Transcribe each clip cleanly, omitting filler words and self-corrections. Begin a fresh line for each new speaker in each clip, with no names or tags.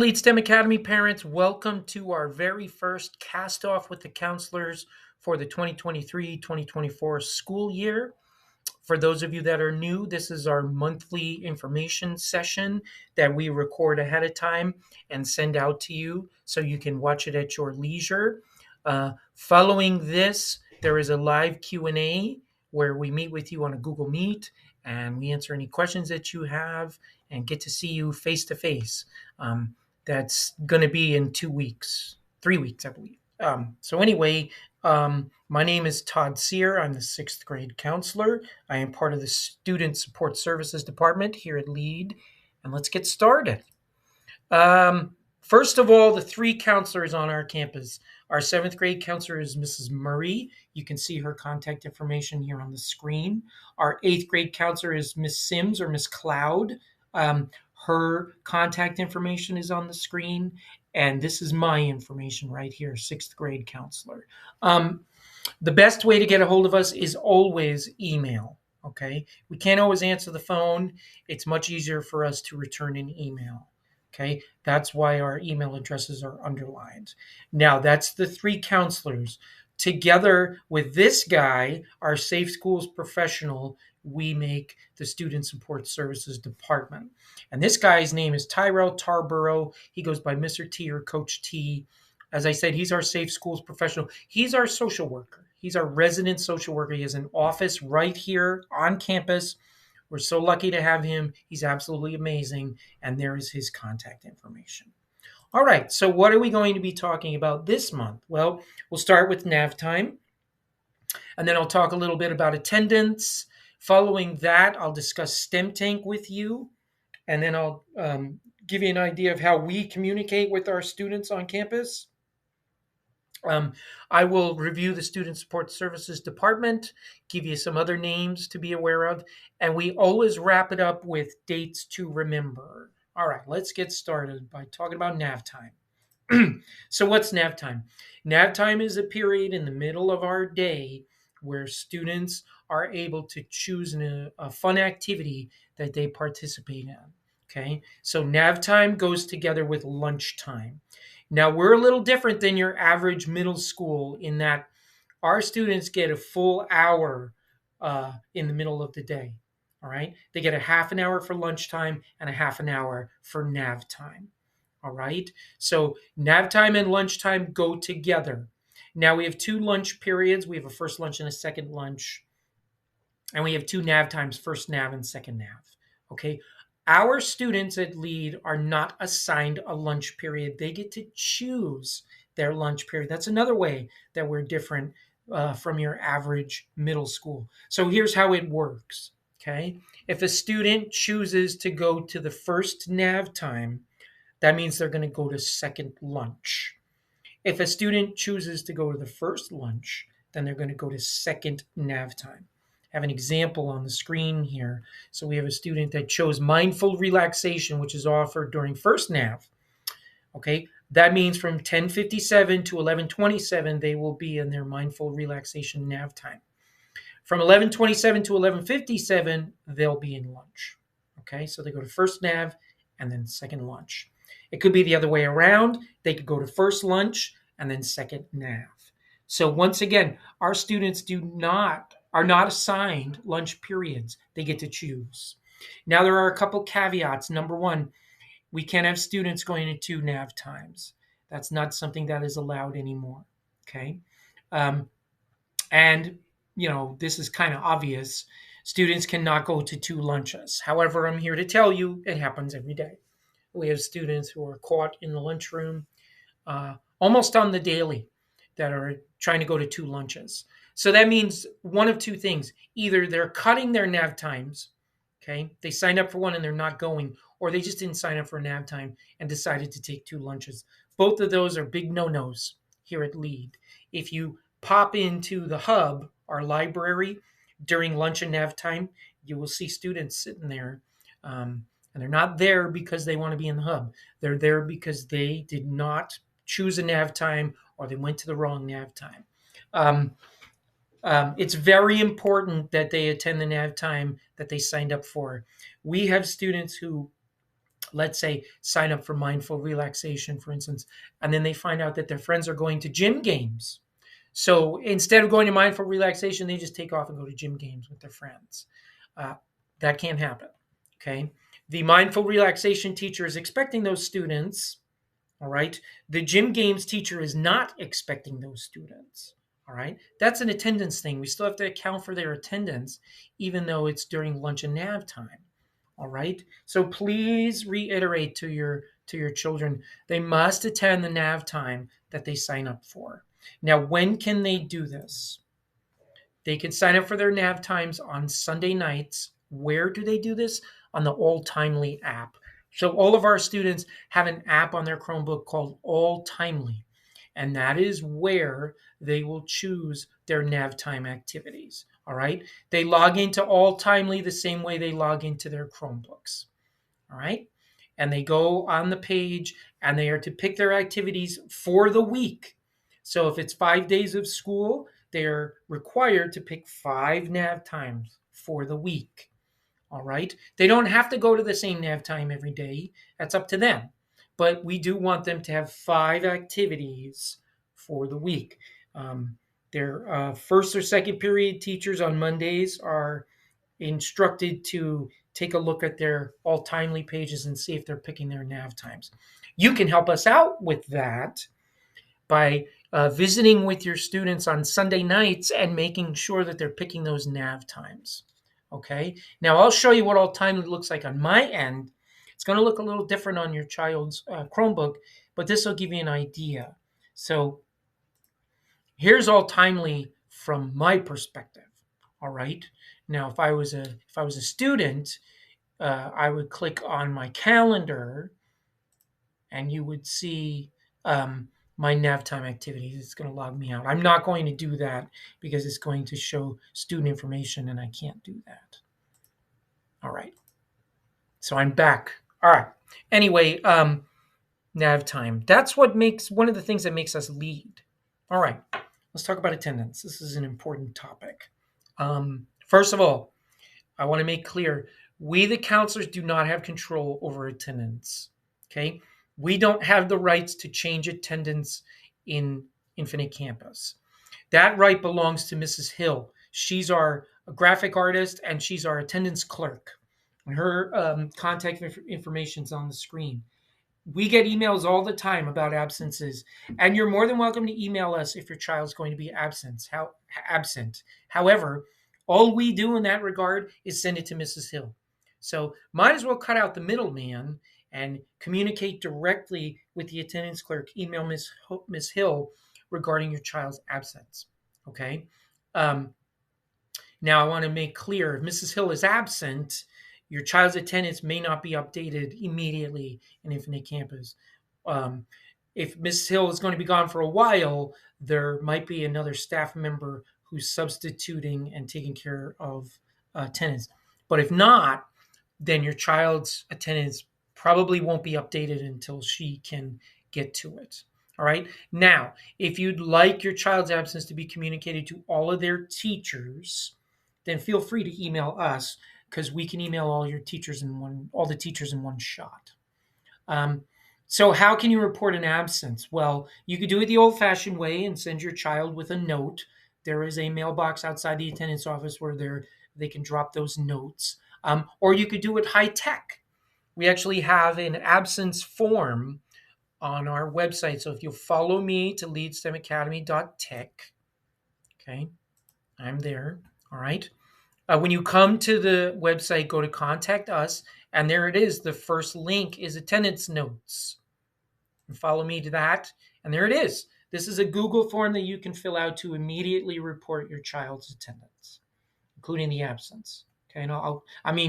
Lead STEM Academy parents, welcome to our very first cast off with the counselors for the 2023-2024 school year. For those of you that are new, this is our monthly information session that we record ahead of time and send out to you so you can watch it at your leisure. Following this, there is a live Q&A where we meet with you on a Google Meet and we answer any questions that you have and get to see you face to face. That's going to be in 2 weeks, 3 weeks, I believe. My name is Todd Sear. I'm the sixth grade counselor. I am part of the Student Support Services Department here at LEAD. And let's get started. First of all, the three counselors on our campus. Our seventh grade counselor is Mrs. Murray. You can see her contact information here on the screen. Our eighth grade counselor is Miss Sims or Miss Cloud. Her contact information is on the screen. And this is my information right here, sixth grade counselor. The best way to get a hold of us is always email. Okay. We can't always answer the phone. It's much easier for us to return an email. Okay. That's why our email addresses are underlined. Now, that's the three counselors. Together with this guy, our Safe Schools professional, we make the Student Support Services Department. And this guy's name is Tyrell Tarborough. He goes by Mr. T or Coach T. As I said, he's our Safe Schools professional. He's our social worker. He's our resident social worker. He has an office right here on campus. We're so lucky to have him. He's absolutely amazing. And there is his contact information. All right, so what are we going to be talking about this month? Well, we'll start with nav time. And then I'll talk a little bit about attendance. Following that, I'll discuss STEM Tank with you. And then I'll give you an idea of how we communicate with our students on campus. I will review the Student Support Services Department, give you some other names to be aware of, and we always wrap it up with dates to remember. All right, let's get started by talking about nav time. So what's nav time? Nav time is a period in the middle of our day where students are able to choose a fun activity that they participate in. Okay, so nav time goes together with lunchtime. Now, we're a little different than your average middle school in that our students get a full hour in the middle of the day. All right. They get a half an hour for lunchtime and a half an hour for nav time. All right. So nav time and lunchtime go together. Now we have two lunch periods. We have a first lunch and a second lunch. And we have two nav times, first nav and second nav. Okay. Our students at LEAD are not assigned a lunch period. They get to choose their lunch period. That's another way that we're different from your average middle school. So here's how it works. Okay. If a student chooses to go to the first nav time, that means they're going to go to second lunch. If a student chooses to go to the first lunch, then they're going to go to second nav time. I have an example on the screen here. So we have a student that chose mindful relaxation, which is offered during first nav. Okay, that means from 10:57 to 11:27, they will be in their mindful relaxation nav time. From 11:27 to 11:57, they'll be in lunch. Okay, so they go to first nav and then second lunch. It could be the other way around. They could go to first lunch and then second nav. So once again, our students are not assigned lunch periods. They get to choose. Now there are a couple caveats. Number one, we can't have students going to two nav times. That's not something that is allowed anymore. Okay, and this is kind of obvious. Students cannot go to two lunches. However, I'm here to tell you it happens every day. We have students who are caught in the lunchroom almost on the daily that are trying to go to two lunches. So that means one of two things. Either they're cutting their nav times, okay? They signed up for one and they're not going, or they just didn't sign up for a nav time and decided to take two lunches. Both of those are big no-nos here at LEAD. If you pop into the hub, our library, during lunch and nav time, you will see students sitting there. And they're not there because they want to be in the hub. They're there because they did not choose a nav time or they went to the wrong nav time. It's very important that they attend the nav time that they signed up for. We have students who let's say, sign up for mindful relaxation, for instance, and then they find out that their friends are going to gym games. So instead of going to mindful relaxation, they just take off and go to gym games with their friends. Uh, that can't happen. Okay. The mindful relaxation teacher is expecting those students. All right. The gym games teacher is not expecting those students. All right. That's an attendance thing. We still have to account for their attendance, even though it's during lunch and nav time. All right. So please reiterate to your children, they must attend the nav time that they sign up for. Now, when can they do this? They can sign up for their nav times on Sunday nights. Where do they do this? On the All Timely app. So all of our students have an app on their Chromebook called All Timely, and that is where they will choose their nav time activities. All right. They log into All Timely the same way they log into their Chromebooks. All right. And they go on the page and they are to pick their activities for the week. So if it's 5 days of school, they're required to pick 5 nav times for the week. All right. They don't have to go to the same nav time every day. That's up to them. But we do want them to have 5 activities for the week. Their first or second period teachers on Mondays are instructed to take a look at their All Timely pages and see if they're picking their nav times. You can help us out with that by visiting with your students on Sunday nights and making sure that they're picking those nav times. Okay. Now I'll show you what All Timely looks like on my end. It's going to look a little different on your child's Chromebook, but this will give you an idea. So here's All Timely from my perspective. All right. Now, if I was a student, I would click on my calendar, and you would see my nav time activities. It's going to log me out. I'm not going to do that because it's going to show student information, and I can't do that. All right. So I'm back. All right. Anyway, nav time. That's what makes one of the things that makes us lead. All right. Let's talk about attendance. This is an important topic. First of all, I want to make clear, we, the counselors, do not have control over attendance. Okay? We don't have the rights to change attendance in Infinite Campus. That right belongs to Mrs. Hill. She's our graphic artist and she's our attendance clerk. And her contact information is on the screen. We get emails all the time about absences, and you're more than welcome to email us if your child's going to be absent. However, all we do in that regard is send it to Mrs. Hill. So might as well cut out the middleman and communicate directly with the attendance clerk. Email Miss Hill regarding your child's absence. Okay. Now I want to make clear, if Mrs. Hill is absent, your child's attendance may not be updated immediately in Infinite Campus. If Mrs. Hill is going to be gone for a while, there might be another staff member who's substituting and taking care of attendance. But if not, then your child's attendance probably won't be updated until she can get to it. All right. Now, if you'd like your child's absence to be communicated to all of their teachers, then feel free to email us, because we can email all the teachers in one shot. So how can you report an absence? Well, you could do it the old-fashioned way and send your child with a note. There is a mailbox outside the attendance office where they can drop those notes. Or you could do it high-tech. We actually have an absence form on our website. So if you'll follow me to leadstemacademy.tech, okay, I'm there, all right? When you come to the website, go to Contact Us, and there it is. The first link is attendance notes. And follow me to that, and there it is. This is a Google form that you can fill out to immediately report your child's attendance, including the absence. Okay, and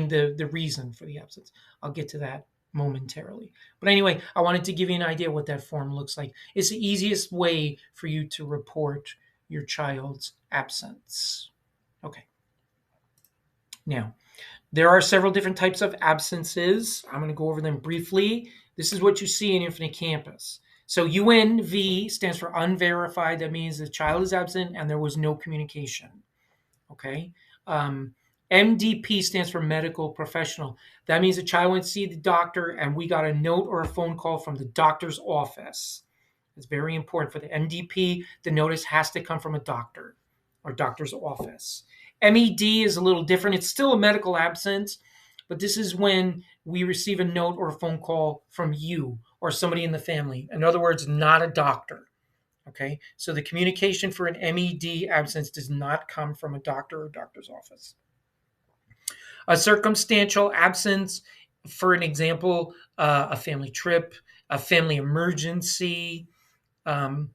the reason for the absence. I'll get to that momentarily. But anyway, I wanted to give you an idea what that form looks like. It's the easiest way for you to report your child's absence. Okay. Now, there are several different types of absences. I'm going to go over them briefly. This is what you see in Infinite Campus. So UNV stands for unverified. That means the child is absent and there was no communication. Okay. MDP stands for medical professional. That means the child went to see the doctor and we got a note or a phone call from the doctor's office. It's very important for the MDP. The notice has to come from a doctor or doctor's office. MED is a little different. It's still a medical absence, but this is when we receive a note or a phone call from you or somebody in the family. In other words, not a doctor. Okay, so the communication for an MED absence does not come from a doctor or doctor's office. A circumstantial absence, for an example, a family trip, a family emergency, um,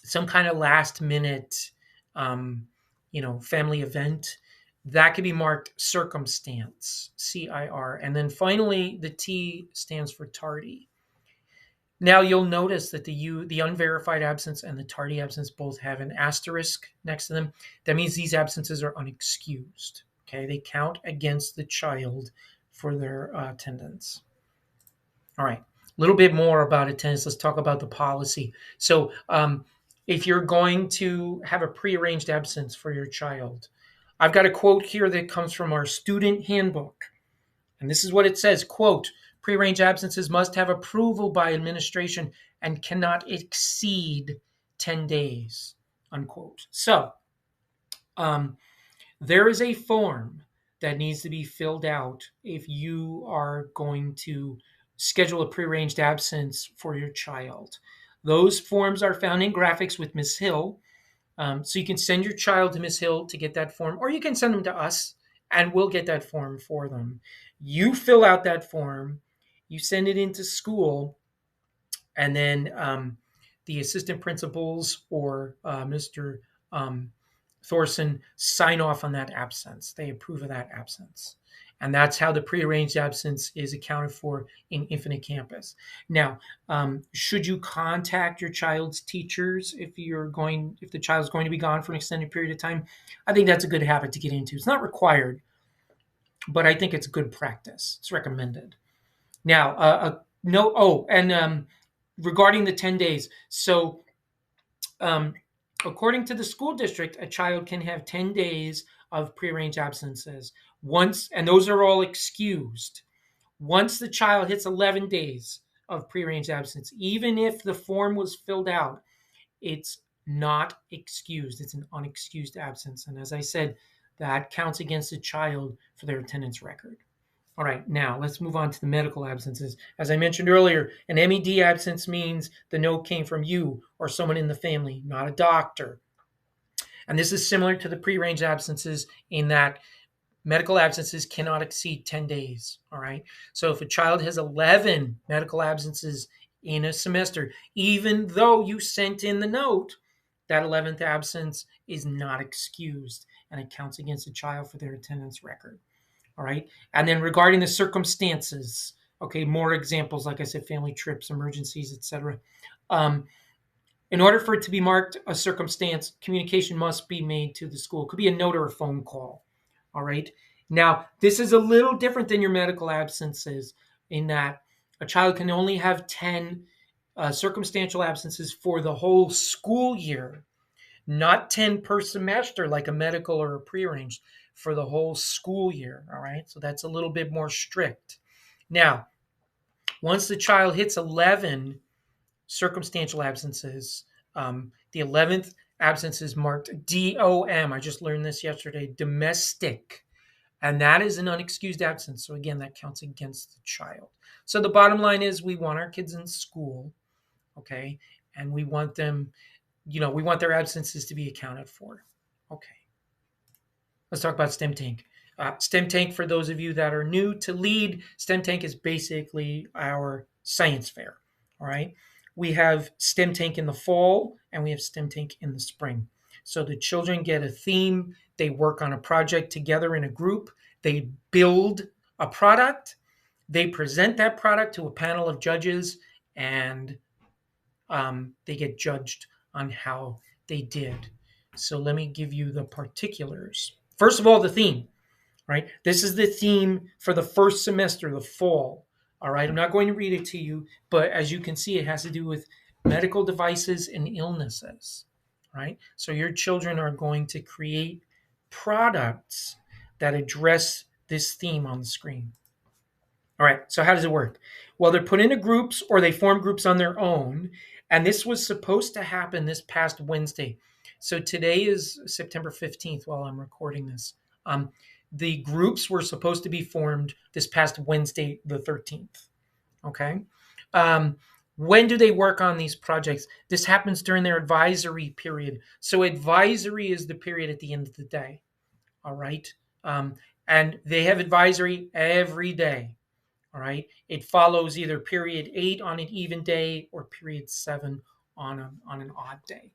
some kind of last minute, family event, that could be marked circumstance, CIR. And then finally, the T stands for tardy. Now you'll notice that the unverified absence and the tardy absence both have an asterisk next to them. That means these absences are unexcused. Okay, they count against the child for their attendance. All right, a little bit more about attendance. Let's talk about the policy. So, if you're going to have a prearranged absence for your child, I've got a quote here that comes from our student handbook. And this is what it says, quote, prearranged absences must have approval by administration and cannot exceed 10 days, unquote. So there is a form that needs to be filled out if you are going to schedule a prearranged absence for your child. Those forms are found in graphics with Ms. Hill. So you can send your child to Ms. Hill to get that form, or you can send them to us and we'll get that form for them. You fill out that form, you send it into school, and then the assistant principals or Mr. Thorson sign off on that absence. They approve of that absence. And that's how the prearranged absence is accounted for in Infinite Campus. Now, should you contact your child's teachers if the child's going to be gone for an extended period of time? I think that's a good habit to get into. It's not required, but I think it's good practice. It's recommended. Now, regarding the 10 days. So, according to the school district, a child can have 10 days of prearranged absences and those are all excused. Once the child hits 11 days of prearranged absence, even if the form was filled out, it's not excused. It's an unexcused absence. And as I said, that counts against the child for their attendance record. All right, now let's move on to the medical absences. As I mentioned earlier, an MED absence means the note came from you or someone in the family, not a doctor. And this is similar to the prearranged absences in that medical absences cannot exceed 10 days. All right. So if a child has 11 medical absences in a semester, even though you sent in the note, that 11th absence is not excused and it counts against the child for their attendance record. All right. And then regarding the circumstances, okay, more examples, like I said, family trips, emergencies, etc. In order for it to be marked a circumstance, communication must be made to the school. It could be a note or a phone call. All right. Now, this is a little different than your medical absences in that a child can only have 10 circumstantial absences for the whole school year, not 10 per semester like a medical or a prearranged, for the whole school year. All right. So that's a little bit more strict. Now, once the child hits 11 circumstantial absences, the 11th absence is marked DOM. I just learned this yesterday, domestic. And that is an unexcused absence. So again, that counts against the child. So the bottom line is we want our kids in school, okay? And we want them, we want their absences to be accounted for. Okay. Let's talk about STEM Tank. STEM Tank, for those of you that are new to LEAD, STEM Tank is basically our science fair, all right? We have STEM Tank in the fall and we have STEM Tank in the spring. So the children get a theme, they work on a project together in a group, they build a product, they present that product to a panel of judges, and they get judged on how they did. So let me give you the particulars. First of all, the theme, right? This is the theme for the first semester, the fall. All right, I'm not going to read it to you, but as you can see, it has to do with medical devices and illnesses, right? So your children are going to create products that address this theme on the screen. All right, so how does it work? Well, they're put into groups or they form groups on their own. And this was supposed to happen this past Wednesday. So today is September 15th while I'm recording this. Um, the groups were supposed to be formed this past Wednesday, the 13th. Okay. Um, when do they work on these projects? This happens during their advisory period. So, advisory is the period at the end of the day. All right. Um, and they have advisory every day. All right. It follows either period 8 on an even day or period 7 on an odd day.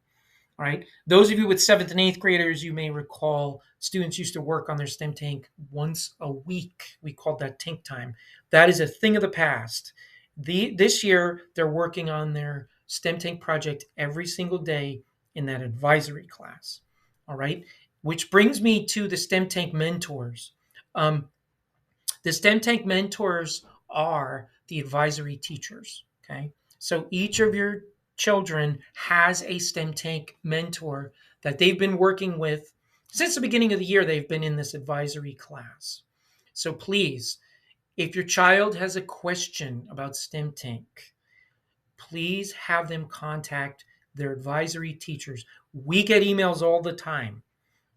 All right. Those of you with seventh and eighth graders, you may recall students used to work on their STEM tank once a week. We called that tank time. That is a thing of the past. This year, they're working on their STEM tank project every single day in that advisory class. All right. Which brings me to the STEM tank mentors. Um, the STEM tank mentors are the advisory teachers. Okay. So each of your children has a STEM tank mentor that they've been working with since the beginning of the year. They've been in this advisory class. So please, if your child has a question about STEM tank, please have them contact their advisory teachers. We get emails all the time.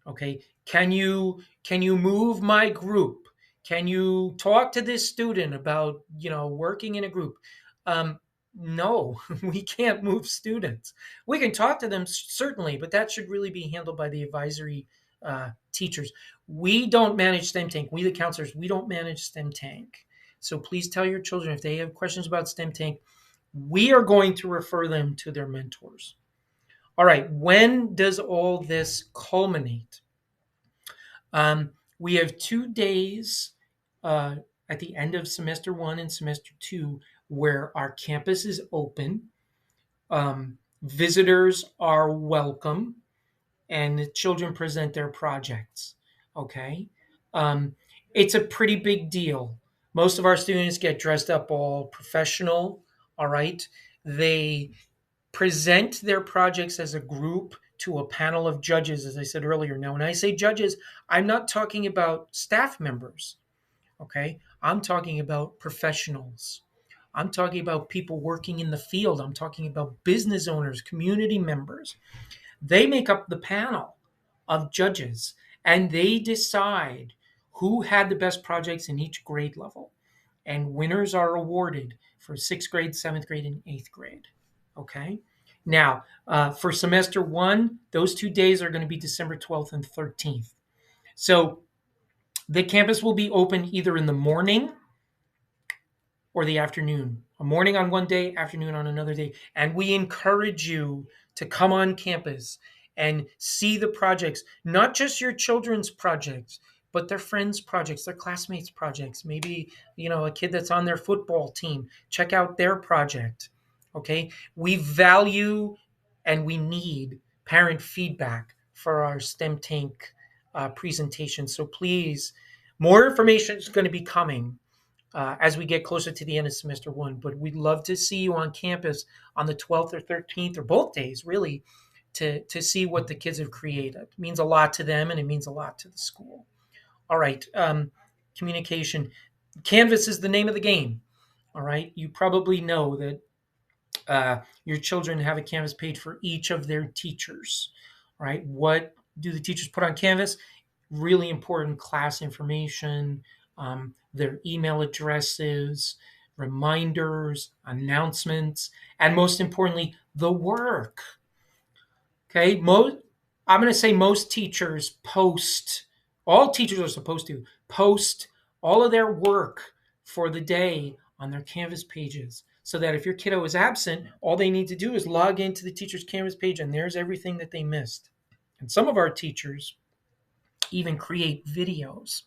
Okay, can you move my group? Can you talk to this student about working in a group? No, we can't move students. We can talk to them certainly, but that should really be handled by the advisory teachers. We don't manage STEM Tank. We, the counselors, we don't manage STEM Tank. So please tell your children if they have questions about STEM Tank, we are going to refer them to their mentors. All right, when does all this culminate? We have 2 days uh, at the end of semester 1 and semester 2 where our campus is open. Visitors are welcome, and the children present their projects. Okay. Um, it's a pretty big deal. Most of our students get dressed up all professional. All right. They present their projects as a group to a panel of judges, as I said earlier. Now, when I say judges, I'm not talking about staff members, okay? I'm talking about professionals. I'm talking about people working in the field. I'm talking about business owners, community members. They make up the panel of judges and they decide who had the best projects in each grade level. And winners are awarded for sixth grade, seventh grade, and eighth grade. Okay. Now, for semester 1, those 2 days are going to be December 12th and 13th. So the campus will be open either in the morning or the afternoon. A morning on one day, afternoon on another day. And we encourage you to come on campus and see the projects, not just your children's projects, but their friends' projects, their classmates' projects. Maybe, a kid that's on their football team. Check out their project. Okay? We value and we need parent feedback for our STEM Tank presentation. So please, more information is going to be coming as we get closer to the end of semester 1. But we'd love to see you on campus on the 12th or 13th or both days, really, to see what the kids have created. It means a lot to them and it means a lot to the school. All right. Communication. Canvas is the name of the game. All right. You probably know that your children have a Canvas page for each of their teachers. All right. What do the teachers put on Canvas? Really important class information, their email addresses, reminders, announcements, and most importantly, the work. Okay, I'm going to say most teachers post, all teachers are supposed to post all of their work for the day on their Canvas pages so that if your kiddo is absent, all they need to do is log into the teacher's Canvas page and there's everything that they missed. And some of our teachers even create videos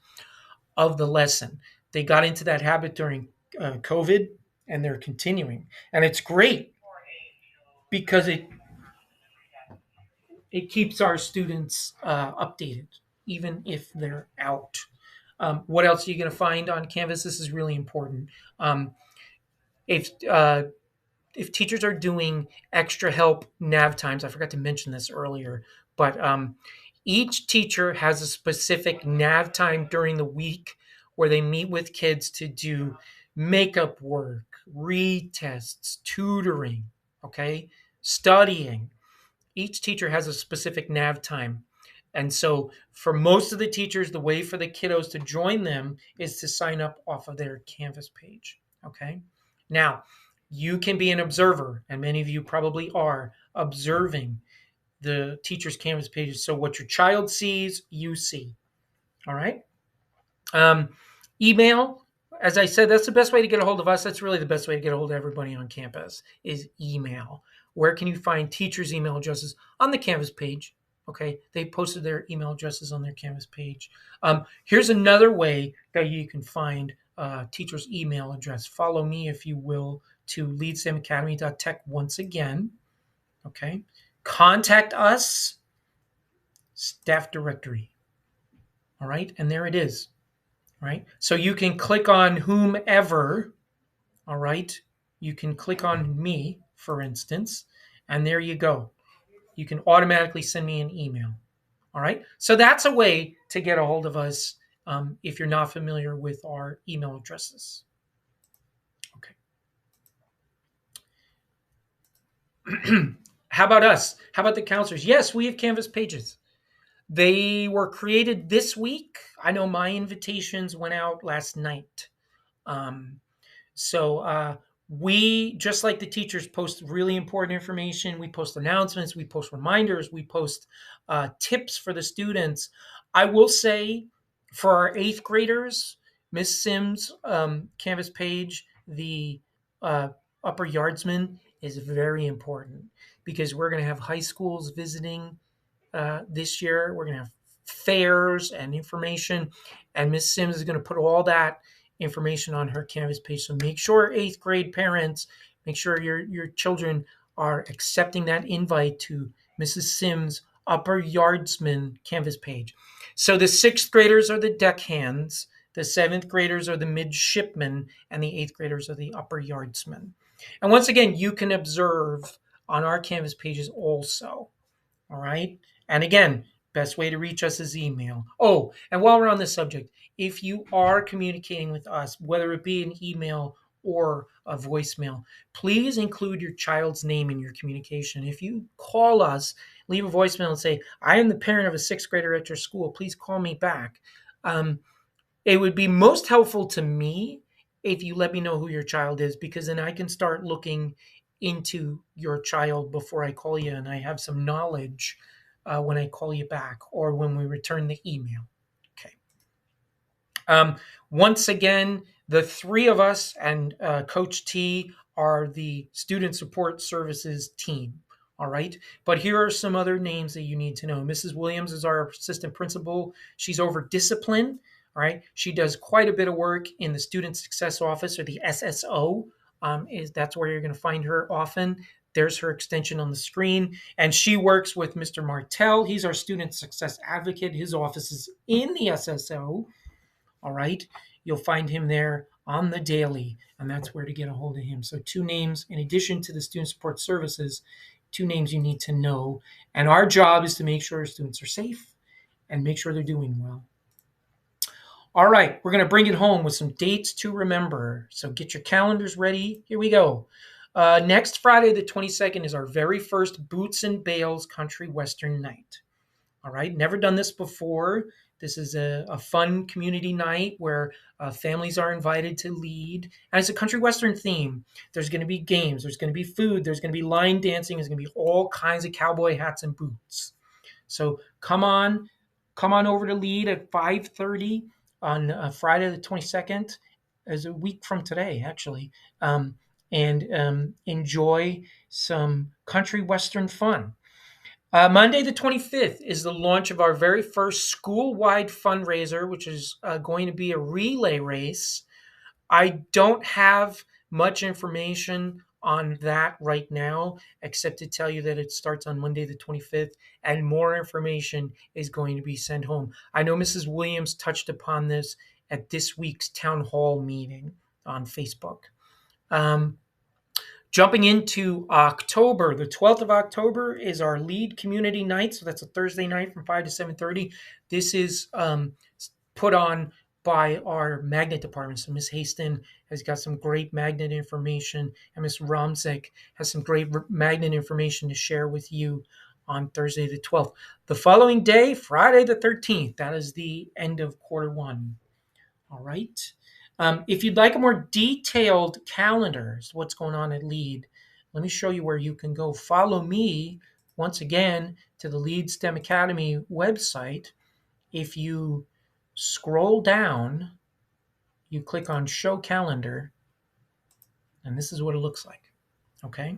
of the lesson. They got into that habit during COVID and they're continuing. And it's great because it keeps our students updated, even if they're out. What else are you going to find on Canvas? This is really important. Um, if if teachers are doing extra help nav times, I forgot to mention this earlier, but Each teacher has a specific nav time during the week where they meet with kids to do makeup work, retests, tutoring, okay, studying. Each teacher has a specific nav time. And so for most of the teachers, the way for the kiddos to join them is to sign up off of their Canvas page. Okay. Now, you can be an observer, and many of you probably are observing the teacher's Canvas pages. So what your child sees, you see. All right. Um, email, as I said, that's the best way to get a hold of us. That's really the best way to get a hold of everybody on campus is email. Where can you find teachers' email addresses? On the Canvas page. Okay, they posted their email addresses on their Canvas page. Here's another way that you can find teacher's email address. Follow me, if you will, to leadsamacademy.tech once again. Okay, contact us, staff directory. All right, and there it is. Right? So you can click on whomever, all right? You can click on me, for instance, and there you go. You can automatically send me an email, all right? So that's a way to get a hold of us if you're not familiar with our email addresses. Okay. How about us? How about the counselors? Yes, we have Canvas pages. They were created this week. I know my invitations went out last night. So we, just like the teachers, post really important information. We post announcements, we post reminders, we post tips for the students. I will say for our 8th graders, Miss Sims' Canvas page, the upper yardsman, is very important because we're going to have high schools visiting this year. We're going to have fairs and information, and Miss Sims is going to put all that information on her Canvas page. So make sure 8th grade parents, make sure your children are accepting that invite to Mrs. Sims' Upper Yardsman Canvas page. So the 6th graders are the deckhands, the 7th graders are the midshipmen, and the 8th graders are the upper yardsmen. And once again, you can observe on our Canvas pages also. All right. And again, best way to reach us is email. Oh, and while we're on this subject, if you are communicating with us, whether it be an email or a voicemail, please include your child's name in your communication. If you call us, leave a voicemail and say, I am the parent of a 6th grader at your school, please call me back. It would be most helpful to me if you let me know who your child is, because then I can start looking into your child before I call you, and I have some knowledge when I call you back or when we return the email. Okay. Once again, the 3 of us and Coach T are the student support services team. All right. But here are some other names that you need to know. Mrs. Williams is our assistant principal. She's over discipline. All right. She does quite a bit of work in the Student Success Office, or the SSO. That's where you're going to find her often. There's her extension on the screen. And she works with Mr. Martell. He's our student success advocate. His office is in the SSO. All right. You'll find him there on the daily, and that's where to get a hold of him. So 2 names, in addition to the student support services, 2 names you need to know. And our job is to make sure students are safe and make sure they're doing well. All right, we're going to bring it home with some dates to remember. So get your calendars ready. Here we go. Next Friday, the 22nd, is our very first Boots and Bales Country Western Night. All right, never done this before. This is a fun community night where families are invited to lead. And it's a country western theme. There's going to be games. There's going to be food. There's going to be line dancing. There's going to be all kinds of cowboy hats and boots. So come on over to lead at 5:30 on Friday the 22nd, as a week from today, actually, and enjoy some country western fun. Monday the 25th is the launch of our very first school-wide fundraiser, which is going to be a relay race. I don't have much information on that right now, except to tell you that it starts on Monday the 25th, and more information is going to be sent home. I know Mrs. Williams touched upon this at this week's town hall meeting on Facebook. Jumping into October, the 12th of October is our lead community night. So that's a Thursday night from 5 to 7:30. This is put on by our magnet department. So Miss Haston has got some great magnet information, and Miss Romsek has some great magnet information to share with you on Thursday the 12th. The following day, Friday the 13th, that is the end of quarter one. All right. If you'd like a more detailed calendar, what's going on at LEAD, let me show you where you can go. Follow me once again to the LEAD STEM Academy website. If you scroll down, you click on Show Calendar, and this is what it looks like. Okay.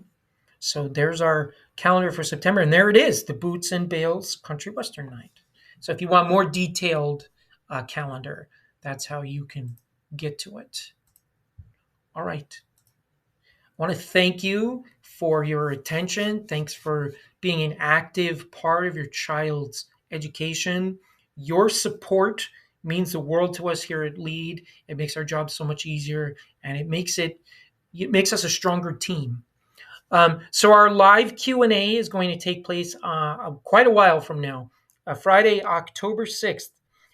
So there's our calendar for September, and there it is, the Boots and Bales Country Western Night. So if you want more detailed calendar, that's how you can get to it. All right. I want to thank you for your attention. Thanks for being an active part of your child's education. Your support means the world to us here at LEAD. It makes our job so much easier, and it makes us a stronger team. So our live Q&A is going to take place quite a while from now, Friday, October 6th,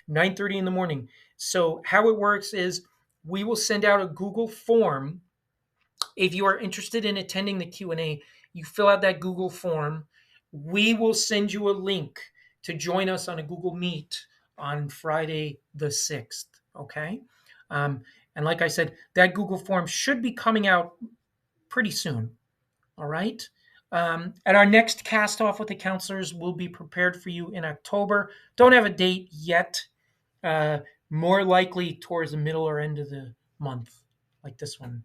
9:30 in the morning. So how it works is we will send out a Google form. If you are interested in attending the Q&A, you fill out that Google form. We will send you a link to join us on a Google Meet on Friday the 6th, okay? And like I said, that Google form should be coming out pretty soon. All right. And our next cast off with the counselors will be prepared for you in October. Don't have a date yet. More likely towards the middle or end of the month, like this one.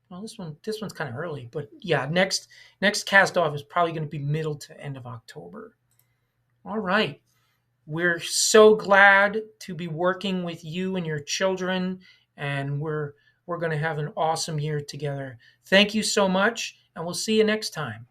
Well, this one's kind of early, but yeah, next cast off is probably going to be middle to end of October. All right. We're so glad to be working with you and your children, and we're going to have an awesome year together. Thank you so much, and we'll see you next time.